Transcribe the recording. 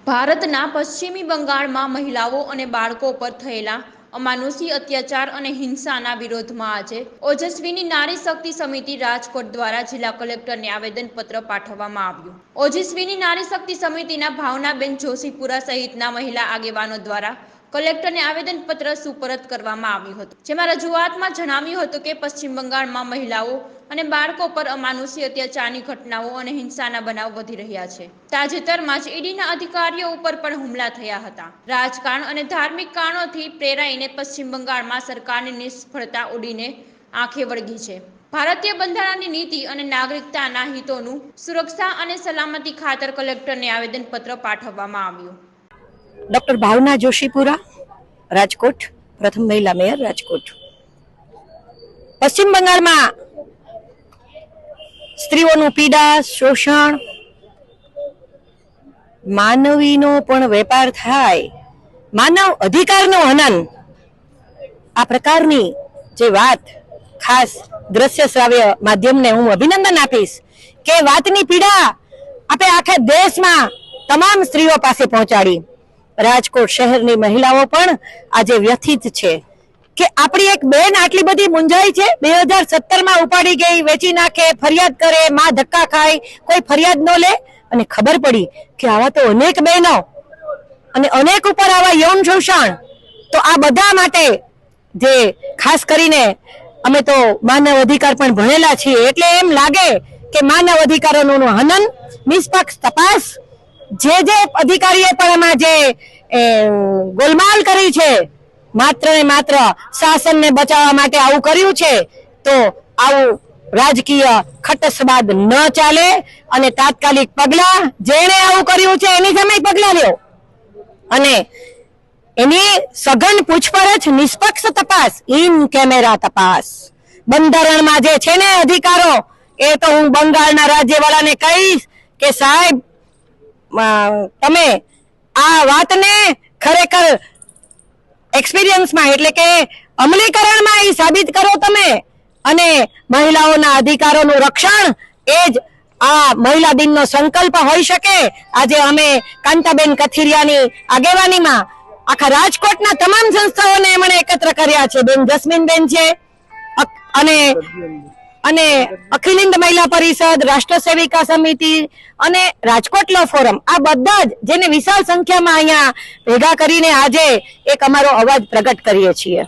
ભારતના પશ્ચિમી બંગાળમાં મહિલાઓ અને બાળકો પર થયેલા અમાનુષી અત્યાચાર અને હિંસાના વિરોધમાં આજે ઓજસ્વીની નારી શક્તિ સમિતિ રાજકોટ દ્વારા જિલ્લા કલેક્ટરને આવેદનપત્ર પાઠવવામાં આવ્યું। ઓજસ્વીની નારી શક્તિ સમિતિના ભાવનાબેન જોશીપુરા સહિતના મહિલા આગેવાનો દ્વારા કલેક્ટરને આવેદનપત્ર સુપરત કરવામાં આવ્યું હતું, જેમાં રજૂઆતમાં જણાવ્યું હતું કે પશ્ચિમ બંગાળમાં મહિલાઓ અને બાળકો પર અમાનુષી અત્યાચારની ઘટનાઓ અને હિંસાના બનાવ વધી રહ્યા છે। તાજેતરમાં જ ઈડીના અધિકારીઓ ઉપર પણ હુમલા થયા હતા। રાજકારણ અને ધાર્મિક કારણોથી પ્રેરાઈને પશ્ચિમ બંગાળમાં સરકારની નિષ્ફળતા ઉડીને આંખે વળગી છે। ભારતીય બંધારણની નીતિ અને નાગરિકતાના હિતોનું સુરક્ષા અને સલામતી ખાતર કલેક્ટરને આવેદનપત્ર પાઠવવામાં આવ્યું। ડોક્ટર ભાવના જોશીપુરા, રાજકોટ, પ્રથમ મહિલા મેયર રાજકોટ। પશ્ચિમ બંગાળમાં સ્ત્રીઓનું પીડા, શોષણ, માનવીનો પણ વેપાર થાય, માનવ અધિકારનું હનન, આ પ્રકારની જે વાત ખાસ દ્રશ્ય શ્રાવ્ય માધ્યમને હું અભિનંદન આપીશ કે વાતની પીડા આપણે આખા દેશમાં તમામ સ્ત્રીઓ પાસે પહોંચાડી। રાજકોટ શહેરની મહિલાઓ પણ આજે વ્યથિત છે કે આપણી એક બેન આટલી બધી મૂંઝાઈ છે। 2017માં ઉપાડી ગઈ, વેચી નાખે, ફરિયાદ કરે, માં ધક્કા ખાય, કોઈ ફરિયાદ ન લે, અને ખબર પડી કે આવા તો અનેક બહેનો અને અનેક ઉપર આવા યૌન શોષણ। તો આ બધા માટે જે ખાસ કરીને અમે તો માનવ અધિકાર પણ ભણેલા છીએ, એટલે એમ લાગે કે માનવ અધિકારોનું હનન, નિષ્પક્ષ તપાસ, જે અધિકારીએ પણ એમાં જે ગોલમાલ કરી છે, માત્ર ને માત્ર શાસનને બચાવવા માટે આવું કર્યું છે, તો આવું રાજકીય ખટસબાદ ન ચાલે અને તાત્કાલિક પગલા જેણે આવું કર્યું છે એની સામે પગલા લ્યો અને એની સઘન પૂછપરછ, નિષ્પક્ષ તપાસ, ઇન કેમેરા તપાસ। બંધારણમાં જે છે ને અધિકારો, એ તો હું બંગાળના રાજ્યવાળાને કહીશ કે સાહેબ તમે આ વાતને ખરેખર એક્સપિરિયન્સમાં એટલે કે અમલીકરણમાં એ સાબિત કરો તમે, અને મહિલાઓના અધિકારોનું રક્ષણ એ જ આ મહિલા દિનનો સંકલ્પ હોઈ શકે। આજે અમે કાંતાબેન કથિરિયાની આગેવાનીમાં આખા રાજકોટના તમામ સંસ્થાઓને એમણે એકત્ર કર્યા છે। બેન જસ્મીનબેન છે અને અખિલ હિન્દ મહિલા પરિષદ, રાષ્ટ્ર સેવિકા સમિતિ અને રાજકોટ લો ફોરમ, આ બધા જ જેને વિશાળ સંખ્યામાં અહીંયા ભેગા કરીને આજે એક અમારો અવાજ પ્રગટ કરીએ છીએ।